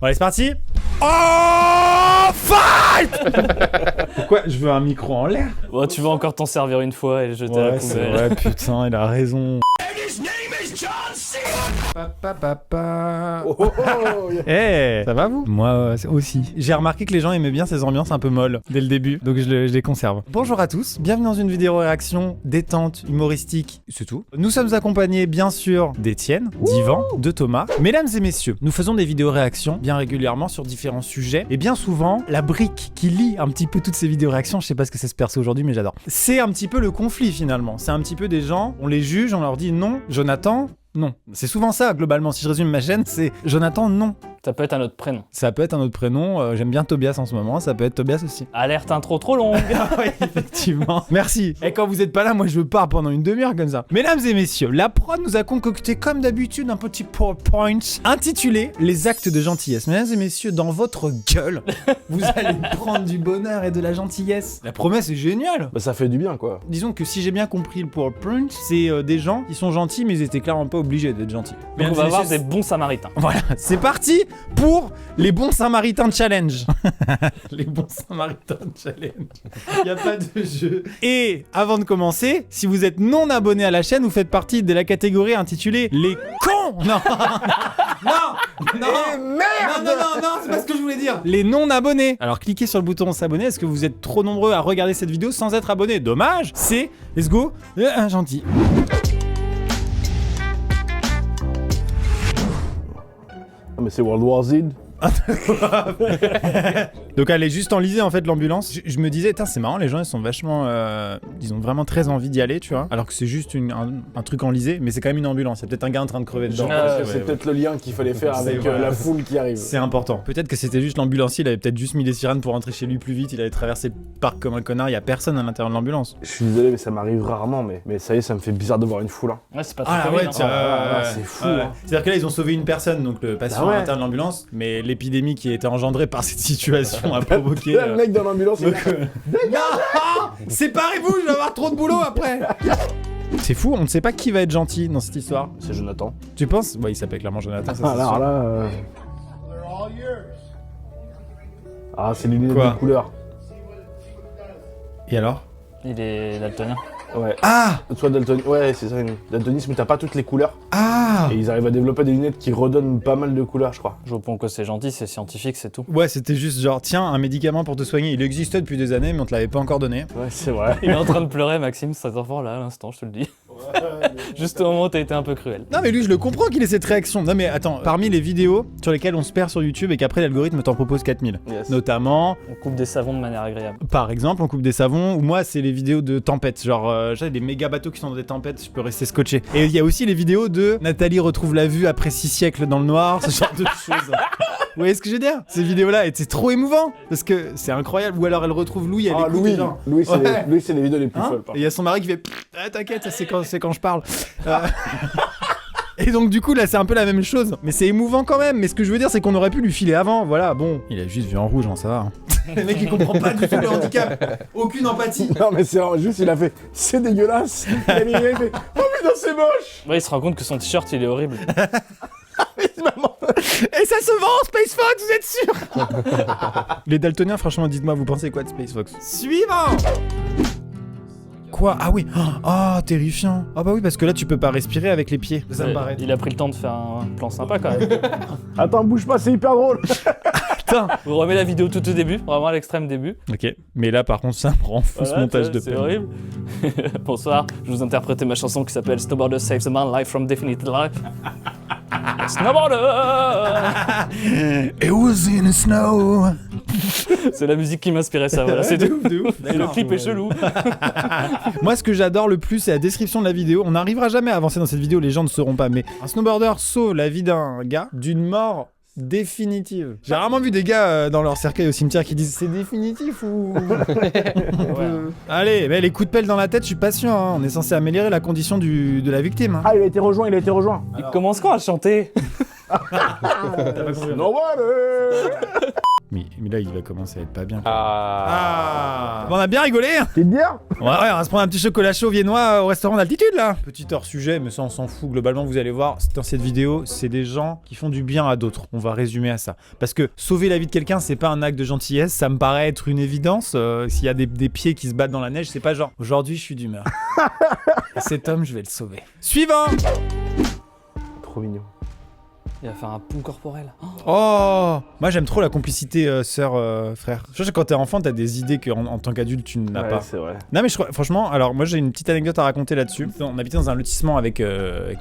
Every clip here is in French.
Bon, allez, c'est parti. Oh, fight. Pourquoi je veux un micro en l'air? Oh, tu vas encore t'en servir une fois et le jeter à la poubelle. Ouais, putain, il a raison. Eh, ça va vous? Moi aussi. J'ai remarqué que les gens aimaient bien ces ambiances un peu molles dès le début, donc je les conserve. Bonjour à tous, bienvenue dans une vidéo réaction détente, humoristique, c'est tout. Nous sommes accompagnés bien sûr d'Étienne, d'Yvan, de Thomas. Mesdames et messieurs, nous faisons des vidéos réactions bien régulièrement sur différents sujets et bien souvent la brique qui lie un petit peu toutes ces vidéos réactions, je sais pas ce que c'est ce perso aujourd'hui mais j'adore. C'est un petit peu le conflit finalement, c'est un petit peu des gens, on les juge, on leur dit non, Jonathan. Non, c'est souvent ça globalement, si je résume ma chaîne, c'est Jonathan non. Ça peut être un autre prénom. Ça peut être un autre prénom, j'aime bien Tobias en ce moment, ça peut être Tobias aussi. Alerte intro trop longue. Oui, effectivement. Merci. Et quand vous êtes pas là, moi je pars pendant une demi-heure comme ça. Mesdames et messieurs, la prod nous a concocté comme d'habitude un petit PowerPoint intitulé Les actes de gentillesse. Mesdames et messieurs, dans votre gueule, vous allez prendre du bonheur et de la gentillesse. La promesse est géniale. Bah ça fait du bien quoi. Disons que si j'ai bien compris le PowerPoint, c'est des gens qui sont gentils mais ils étaient clairement pas obligés d'être gentils. Donc on va avoir des bons samaritains. Voilà, c'est parti pour les bons Samaritains challenge. Les bons Samaritains challenge. Il n'y a pas de jeu. Et avant de commencer, si vous êtes non abonné à la chaîne, vous faites partie de la catégorie intitulée Les cons. Non, merde. Non, c'est pas ce que je voulais dire. Les non abonnés. Alors cliquez sur le bouton s'abonner. Est-ce que vous êtes trop nombreux à regarder cette vidéo sans être abonné? Dommage. C'est let's go, gentil. Ah mais c'est World War Z. Donc elle est juste enlisée en fait l'ambulance. Je me disais, c'est marrant, les gens ils sont vachement, ils ont vraiment très envie d'y aller, tu vois. Alors que c'est juste un truc enlisé, mais c'est quand même une ambulance. Il y a peut-être un gars en train de crever dedans. C'est peut-être le lien qu'il fallait faire avec la foule qui arrive. C'est important. Peut-être que c'était juste l'ambulancier, il avait peut-être juste mis des sirènes pour rentrer chez lui plus vite. Il avait traversé le parc comme un connard. Il y a personne à l'intérieur de l'ambulance. Je suis désolé mais ça m'arrive rarement, mais ça y est, ça me fait bizarre de voir une foule. Hein. Ouais, c'est pas très commune, c'est fou. Hein. C'est-à-dire que là ils ont sauvé une personne, donc le patient à l'intérieur de l'ambulance, mais l'épidémie qui a été engendrée par cette situation a provoqué. Le mec dans l'ambulance. Non, séparez-vous, je vais avoir trop de boulot après. C'est fou, on ne sait pas qui va être gentil dans cette histoire. C'est Jonathan. Tu penses? Ouais, il s'appelle clairement Jonathan. Ça, alors là. Ah, c'est lunettes de couleur. Et alors? Il est daltonien. Ouais. Ah! Soit daltonisme. Ouais, c'est ça. Daltonisme, t'as pas toutes les couleurs. Ah! Et ils arrivent à développer des lunettes qui redonnent pas mal de couleurs, je crois. Je vois pas que c'est gentil, c'est scientifique, c'est tout. Ouais, c'était juste genre, tiens, un médicament pour te soigner. Il existait depuis des années, mais on te l'avait pas encore donné. Ouais, c'est vrai. Il est en train de pleurer, Maxime, cet enfant là, à l'instant, je te le dis. Juste au moment où t'as été un peu cruel. Non, mais lui, je le comprends qu'il ait cette réaction. Non, mais attends, parmi les vidéos sur lesquelles on se perd sur YouTube et qu'après l'algorithme t'en propose 4000. Yes. Notamment. On coupe des savons de manière agréable. Par exemple, on coupe des savons, ou moi, c'est les vidéos de tempêtes. Genre, j'ai des méga bateaux qui sont dans des tempêtes, je peux rester scotché. Et il y a aussi les vidéos de Nathalie retrouve la vue après 6 siècles dans le noir, ce genre de choses. Vous voyez ce que je veux dire? Ces vidéos-là, et c'est trop émouvant, parce que c'est incroyable. Ou alors elle retrouve Louis, elle écoute Louis, genre. Louis, c'est les vidéos les plus folles. Et il y a son mari qui fait t'inquiète, ça, c'est quand je parle. Et donc du coup là c'est un peu la même chose, mais c'est émouvant quand même. Mais ce que je veux dire c'est qu'on aurait pu lui filer avant, voilà, bon. Il a juste vu en rouge, hein, ça va. Hein. Le mec il comprend pas du tout le handicap, aucune empathie. Non mais c'est juste il a fait c'est dégueulasse. Il a fait oh putain c'est moche. Ouais, il se rend compte que son t-shirt il est horrible. Et ça se vend Space Fox, vous êtes sûr? Les daltoniens franchement dites-moi vous pensez quoi de Space Fox? Suivant. Quoi? Ah oui. Oh, terrifiant. Ah bah oui, parce que là tu peux pas respirer avec les pieds. Ça me paraît. Il a pris le temps de faire un plan sympa quand même. Attends, bouge pas, c'est hyper drôle. Putain. Vous remet la vidéo tout au début, vraiment à l'extrême début. Ok, mais là par contre ça me rend fou ce montage de peine. C'est horrible. Bonsoir, je vous interpréter ma chanson qui s'appelle Snowboarder Saves a Man Life from Definitive Life. Snowboarder. It was in the snow. C'est la musique qui m'inspirait ça, voilà, c'est tout. De ouf. Et le clip est chelou. Moi, ce que j'adore le plus, c'est la description de la vidéo. On n'arrivera jamais à avancer dans cette vidéo, les gens ne sauront pas. Mais un snowboarder sauve la vie d'un gars d'une mort définitive. J'ai rarement vu des gars dans leur cercueil au cimetière qui disent c'est définitif ou. Allez, mais les coups de pelle dans la tête, je suis patient. Hein. On est censé améliorer la condition de la victime. Hein. Ah, il a été rejoint. Alors... Il commence quand à chanter? T'as pas compris, Snowboarder. Mais là, il va commencer à être pas bien. Ah. Bon, on a bien rigolé. T'es bien? Ouais, on va se prendre un petit chocolat chaud viennois au restaurant d'altitude là. Petit hors sujet, mais ça on s'en fout. Globalement, vous allez voir, dans cette vidéo, c'est des gens qui font du bien à d'autres. On va résumer à ça. Parce que sauver la vie de quelqu'un, c'est pas un acte de gentillesse, ça me paraît être une évidence. S'il y a des pieds qui se battent dans la neige, c'est pas genre aujourd'hui je suis d'humeur. Et cet homme, je vais le sauver. Suivant. Trop mignon. Il va faire un pont corporel. Oh, moi j'aime trop la complicité sœur-frère. Je sais que quand t'es enfant, t'as des idées qu'en tant qu'adulte tu n'as pas. C'est vrai. Non mais je crois, franchement, alors moi j'ai une petite anecdote à raconter là-dessus. On habitait dans un lotissement avec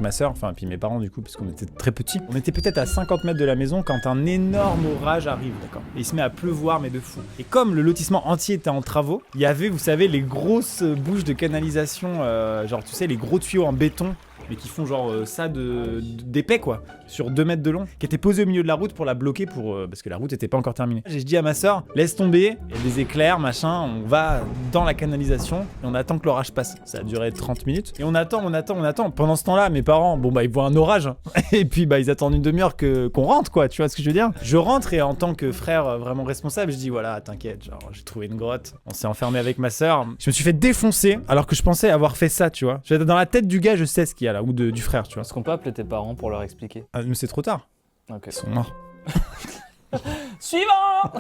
ma sœur, enfin puis mes parents du coup, parce qu'on était très petits. On était peut-être à 50 mètres de la maison quand un énorme orage arrive, d'accord. Et il se met à pleuvoir mais de fou. Et comme le lotissement entier était en travaux, il y avait, vous savez, les grosses bouches de canalisation, genre tu sais, les gros tuyaux en béton. Mais qui font genre ça d'épais quoi, sur 2 mètres de long, qui étaient posés au milieu de la route pour la bloquer parce que la route était pas encore terminée. J'ai dit à ma soeur, laisse tomber, il y a des éclairs, machin, on va dans la canalisation et on attend que l'orage passe. Ça a duré 30 minutes et on attend. Pendant ce temps-là, mes parents, bon bah ils voient un orage et puis bah ils attendent une demi-heure qu'on rentre quoi, tu vois ce que je veux dire. Je rentre et en tant que frère vraiment responsable, je dis voilà, t'inquiète, genre j'ai trouvé une grotte, on s'est enfermé avec ma soeur. Je me suis fait défoncer alors que je pensais avoir fait ça, tu vois. Dans la tête du gars, je sais ce qu'il y a là. Ou du frère, tu vois. Est-ce qu'on peut appeler tes parents pour leur expliquer? Ah, mais c'est trop tard. Ok. Ils sont morts. Suivant.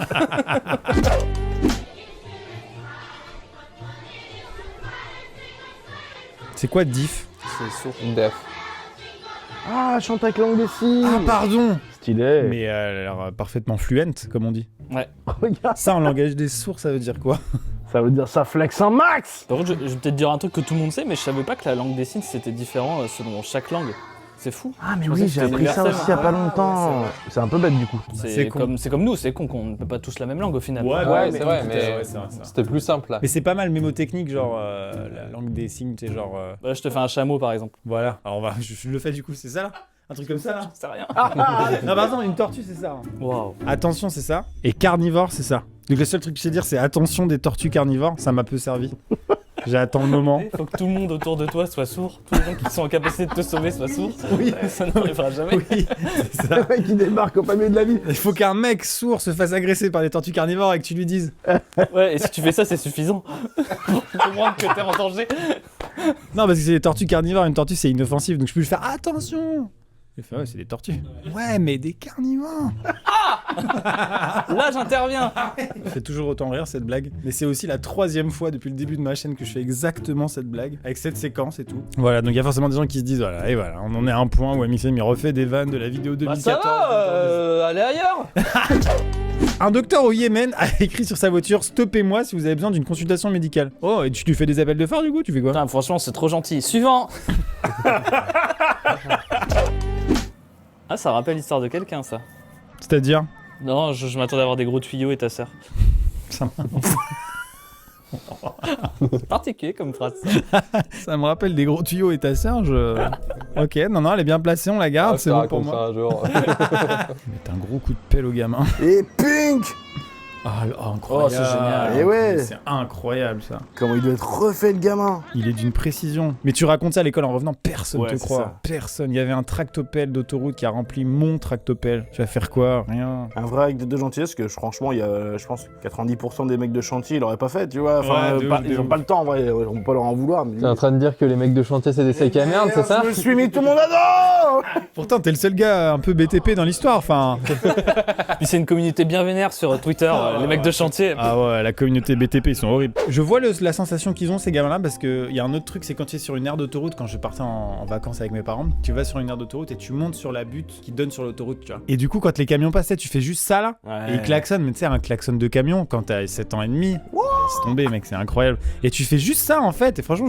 C'est quoi diff? C'est sourd. Def. Ah, chante avec langue des signes. Ah, pardon. Stylé. Mais elle a l'air parfaitement fluente, comme on dit. Ouais. Regarde. Ça, en langage des sourds, ça veut dire quoi? Ça veut dire ça flex un max. Par contre, je vais peut-être dire un truc que tout le monde sait, mais je savais pas que la langue des signes c'était différent selon chaque langue. C'est fou. Ah, mais Je pensais oui, que j'ai c'était appris ça universel. aussi il y a pas Ouais, longtemps. ouais, C'est un peu bête du coup. C'est con. C'est comme nous, c'est con qu'on ne peut pas tous la même langue au final. Ouais, c'est vrai, écoute, mais ouais, c'est vrai, c'est vrai. c'était plus simple là. Mais c'est pas mal mémotechnique, genre la langue des signes, tu sais, genre. Là, je te fais un chameau par exemple. Voilà. Alors, je le fais du coup, c'est ça là? Un truc comme ça là? C'est rien. Non, pardon, une tortue, c'est ça. Hein. Waouh. Attention, c'est ça. Et carnivore, c'est ça. Donc le seul truc que je sais dire, c'est attention des tortues carnivores, ça m'a peu servi. J'attends le moment. Il faut que tout le monde autour de toi soit sourd. Tous les gens qui sont en capacité de te sauver soient sourds. Oui. Ça n'arrivera jamais. Oui, c'est ça. Le mec qui débarque au milieu de la vie. Il faut qu'un mec sourd se fasse agresser par des tortues carnivores et que tu lui dises. Ouais, et si tu fais ça, c'est suffisant. Pour comprendre que t'es en danger. Non, parce que c'est des tortues carnivores, une tortue c'est inoffensif, donc je peux lui faire attention. Il fait ouais, c'est des tortues. Ouais, mais des carnivores. Là, j'interviens. Ça fait toujours autant rire cette blague. Mais c'est aussi la 3e fois depuis le début de ma chaîne que je fais exactement cette blague, avec cette séquence et tout. Voilà, donc il y a forcément des gens qui se disent voilà, et voilà, on en est à un point où Amixem il refait des vannes de la vidéo Bah 2014. ça va, allez ailleurs. Un docteur au Yémen a écrit sur sa voiture stoppez-moi si vous avez besoin d'une consultation médicale. Oh, et tu lui fais des appels de phare du coup, tu fais quoi? Putain, franchement, c'est trop gentil. Suivant. Ah, ça rappelle l'histoire de quelqu'un, ça. C'est-à-dire? Non, je m'attendais à avoir des gros tuyaux et ta sœur. Ça Particulier comme phrase. me rappelle des gros tuyaux et ta sœur, Ok, non, elle est bien placée, on la garde, Ah, c'est bon pour moi. un jour. Mettre un gros coup de pelle au gamin. Et Pink. Ah, incroyable. Oh, c'est génial. Et ouais. C'est incroyable ça. Comment il doit être refait le gamin. Il est d'une précision. Mais tu racontes ça à l'école en revenant, personne Ouais, te c'est croit. ça. Personne. Il y avait un tractopelle d'autoroute qui a rempli mon tractopelle. Tu vas faire quoi? Rien. Un vrai acte de gentillesse que franchement, il y a, je pense, 90% des mecs de chantier, ils l'auraient pas fait, tu vois. Enfin, Ouais, de ouf, de ils ont ouf. pas le temps en vrai, on peut pas leur en vouloir. Mais... T'es en train de dire que les mecs de chantier c'est des sacs à merde, c'est ça? Je me suis mis tout le monde à dos. Pourtant, t'es le seul gars un peu BTP dans l'histoire. Enfin. Puis c'est une communauté bien vénère sur Twitter, les mecs de chantier. Ah ouais, la communauté BTP, ils sont horribles. Je vois la sensation qu'ils ont, ces gamins-là, parce qu'il y a un autre truc, c'est quand tu es sur une aire d'autoroute, quand je partais en vacances avec mes parents, tu vas sur une aire d'autoroute et tu montes sur la butte qui donne sur l'autoroute, tu vois. Et du coup, quand les camions passaient, tu fais juste ça là, et ils klaxonnent, mais tu sais, un klaxon de camion, quand t'as 7 ans et demi, c'est tombé, mec, c'est incroyable. Et tu fais juste ça en fait, et franchement,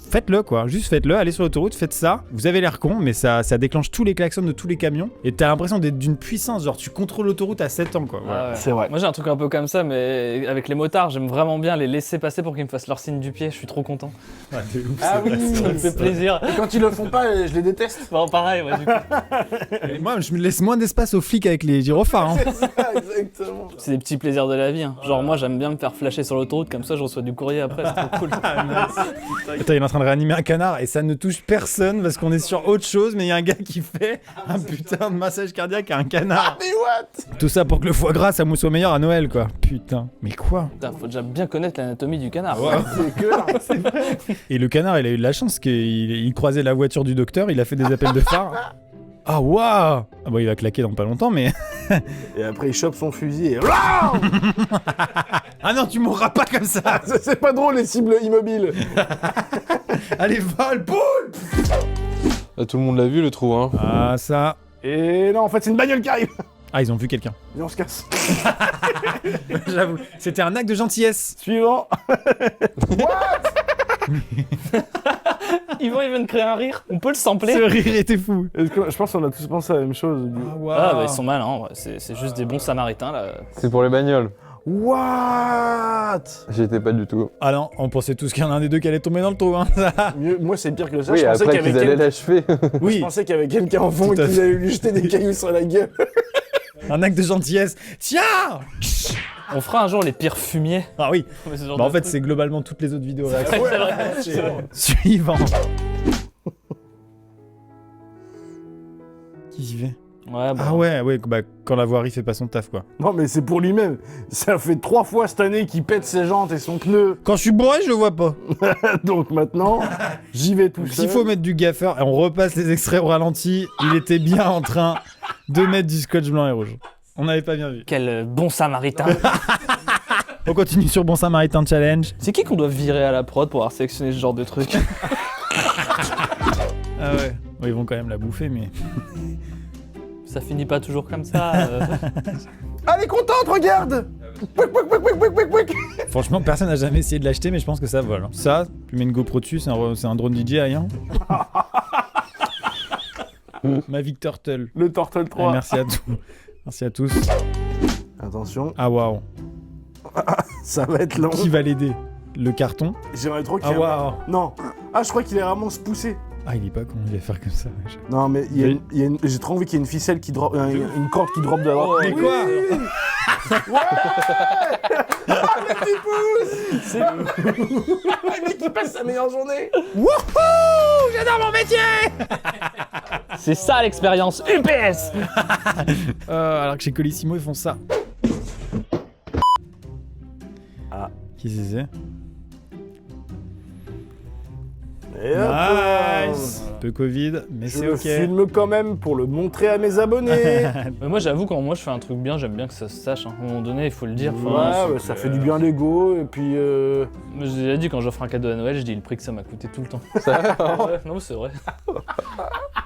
faites-le quoi, juste faites-le, allez sur l'autoroute, faites ça. Vous avez l'air con, mais ça déclenche tous les klaxons de tous les camions, et t'as l'impression d'être d'une puissance, genre tu contrôles l'autoroute à 7 ans quoi. Voilà. Ah ouais. C'est vrai. Moi j'ai un un truc un peu comme ça, mais avec les motards, j'aime vraiment bien les laisser passer pour qu'ils me fassent leur signe du pied. Je suis trop content. Ah, t'es ouf, Ah c'est oui, vrai, Ça me fait plaisir. Et quand ils le font pas, je les déteste. Bon, pareil, ouais, du coup. Et moi, je me laisse moins d'espace aux flics avec les gyrophares. Hein. C'est ça, exactement. C'est des petits plaisirs de la vie. Hein. Genre, moi, j'aime bien me faire flasher sur l'autoroute, comme ça, je reçois du courrier après, c'est trop cool. Attends, il est en train de réanimer un canard et ça ne touche personne parce qu'on est sur autre chose, mais il y a un gars qui fait un putain de massage cardiaque à un canard. Mais what? Tout ça pour que le foie gras, ça mousse au meilleur à Noël, quoi. Putain, mais quoi? Putain, faut déjà bien connaître l'anatomie du canard. C'est que là. Et le canard, il a eu de la chance qu'il croisait la voiture du docteur, il a fait des appels de phare. Ah waouh! Ah bah il va claquer dans pas longtemps, mais... Et après, il chope son fusil et. Ah non, tu mourras pas comme ça! C'est pas drôle, les cibles immobiles. Allez, vole, boule! Là, tout le monde l'a vu, le trou, hein. Ah ça... Et non, en fait, c'est une bagnole qui arrive. Ah, ils ont vu quelqu'un. Et on se casse. J'avoue, c'était un acte de gentillesse. Suivant. Yvan, il vient de créer un rire. On peut le sampler. Ce rire était fou. Je pense qu'on a tous pensé à la même chose. Ah, bah ils sont malins, ouais. C'est juste des bons samaritains, là. C'est pour les bagnoles. What? J'y étais pas du tout. Ah non, on pensait tous qu'il y en a un des deux qui allait tomber dans le trou, hein. Moi, c'est pire que ça. Oui, Je pensais après qu'il y qu'ils avait allaient l'achever. Je Oui, pensais qu'il y avait quelqu'un en fond et Tout à qu'ils fait. allaient lui jeter des cailloux sur la gueule. un acte de gentillesse. Tiens! On fera un jour les pires fumiers. Ah oui. Mais ce genre Bah en de fait, truc. c'est globalement toutes les autres vidéos Ouais, réactions. c'est vrai. Suivant. Qui y va? Ouais, bah. Ah ouais, bah quand la voirie fait pas son taf, quoi. Non, mais c'est pour lui-même. Ça fait 3 fois cette année qu'il pète ses jantes et son pneu. Quand je suis bourré, je le vois pas. Donc maintenant, j'y vais tout seul. S'il faut mettre du gaffeur, et on repasse les extraits au ralenti, il était bien en train de mettre du scotch blanc et rouge. On n'avait pas bien vu. Quel bon samaritain. On continue sur Bon Samaritain Challenge. C'est qui qu'on doit virer à la prod pour avoir sélectionné ce genre de truc? Ah ouais. Bon, ils vont quand même la bouffer, mais... Ça finit pas toujours comme ça. Elle est contente, regarde. Pouic, pouic, pouic, pouic, pouic, pouic, pouic. Franchement, personne n'a jamais essayé de l'acheter, mais je pense que ça vole. Ça, tu mets une GoPro dessus, c'est un drone DJI, hein. Mavic Turtle. Le Turtle Eh, 3. merci à tous. Merci à tous. Attention, Ah waouh. ça va être long. Qui va l'aider? Le carton? J'aimerais trop qu'il Ah y ait- waouh. Non. Ah, je crois qu'il est vraiment se pousser. Ah, il est pas con, il va faire comme ça. wesh. Non, mais Oui. j'ai trop envie qu'il y ait une ficelle qui drop, une corde qui drop de la droite. Mais quoi? Le mec, il passe sa meilleure journée. Wouhou! J'adore mon métier! C'est ça l'expérience UPS. Alors que chez Colissimo, ils font ça. Ah. Qui c'est? Et hop, Nice! Peu Covid, mais Je c'est le ok. filme quand même pour le montrer à mes abonnés. Mais moi j'avoue quand moi je fais un truc bien, j'aime bien que ça se sache. Hein. À un moment donné, il faut le dire. Ouais, Enfin, ouais, ça fait du bien l'ego et puis. J'ai déjà dit quand j'offre un cadeau à Noël, je dis le prix que ça m'a coûté tout le temps. Ouais, non mais c'est vrai.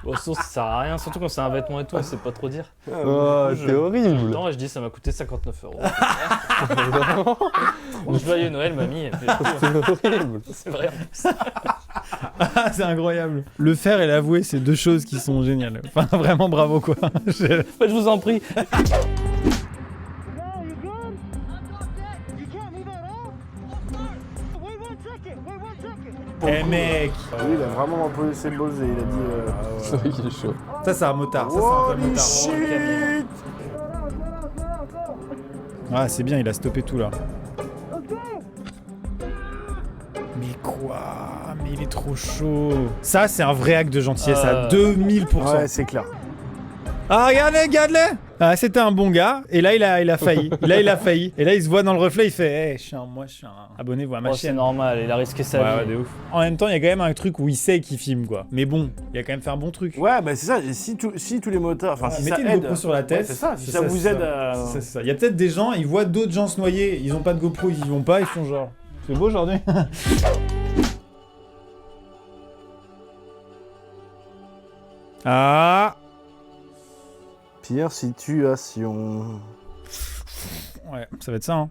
Bon, sinon ça sert à rien, surtout quand c'est un vêtement et tout, c'est pas trop dire. Oh, c'est horrible. Non, et je dis ça m'a coûté 59 €. Joyeux Noël mamie. Et puis, C'est horrible. c'est vrai. Ah, c'est incroyable. Le faire et l'avouer, c'est deux choses qui sont géniales. Enfin, vraiment bravo, quoi. Je- Je vous en prie. No, you good? You can't move at all? Wait 1 second. Wait 1 second. Eh mec! Lui, il a vraiment imposé ses balls et il a dit. C'est vrai qu'il est chaud. Ça, c'est un motard. Ça, c'est un vrai Holy motard. shit! Ah, c'est bien, il a stoppé tout là. Mais quoi? Mais il est trop chaud. Ça, c'est un vrai acte de gentillesse à 2000%. Ouais, c'est clair. Ah, regardez, regarde-le! Ah, c'était un bon gars, et là, il a failli. Là, il a failli. Et là, il se voit dans le reflet, il fait hey, moi, je suis un... Abonnez-vous à ma Oh, c'est chaîne. normal, il a risqué sa Ouais, vie. de ouf. En même temps, il y a quand même un truc où il sait qu'il filme, quoi. Mais bon, il a quand même fait un bon truc. Ouais, bah c'est ça. Et si tous les motards. Enfin, si ça Mettez une aide. GoPro sur la tête. Ouais, c'est ça. Si ça vous aide à. C'est ça. Il y a peut-être des gens, ils voient d'autres gens se noyer, ils ont pas de GoPro, ils y vont pas, ils font genre. C'est beau aujourd'hui. Ah. Pire situation. Ouais, ça va être ça, hein.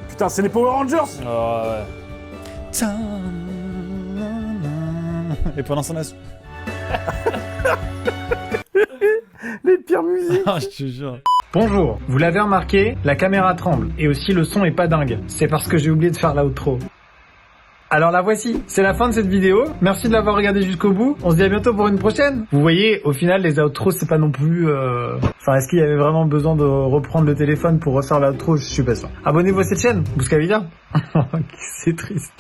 Putain, c'est les Power Rangers! Oh, ouais. Et pendant son assaut. Les pires musiques. Ah, je te jure. Bonjour, vous l'avez remarqué, la caméra tremble et aussi le son est pas dingue. C'est parce que j'ai oublié de faire l'outro. Alors la voici, c'est la fin de cette vidéo. Merci de l'avoir regardé jusqu'au bout. On se dit à bientôt pour une prochaine. Vous voyez, au final, les outros, c'est pas non plus... Enfin, est-ce qu'il y avait vraiment besoin de reprendre le téléphone pour refaire l'outro? Je suis pas sûr. Abonnez-vous à cette chaine, Bouscavilla. C'est triste.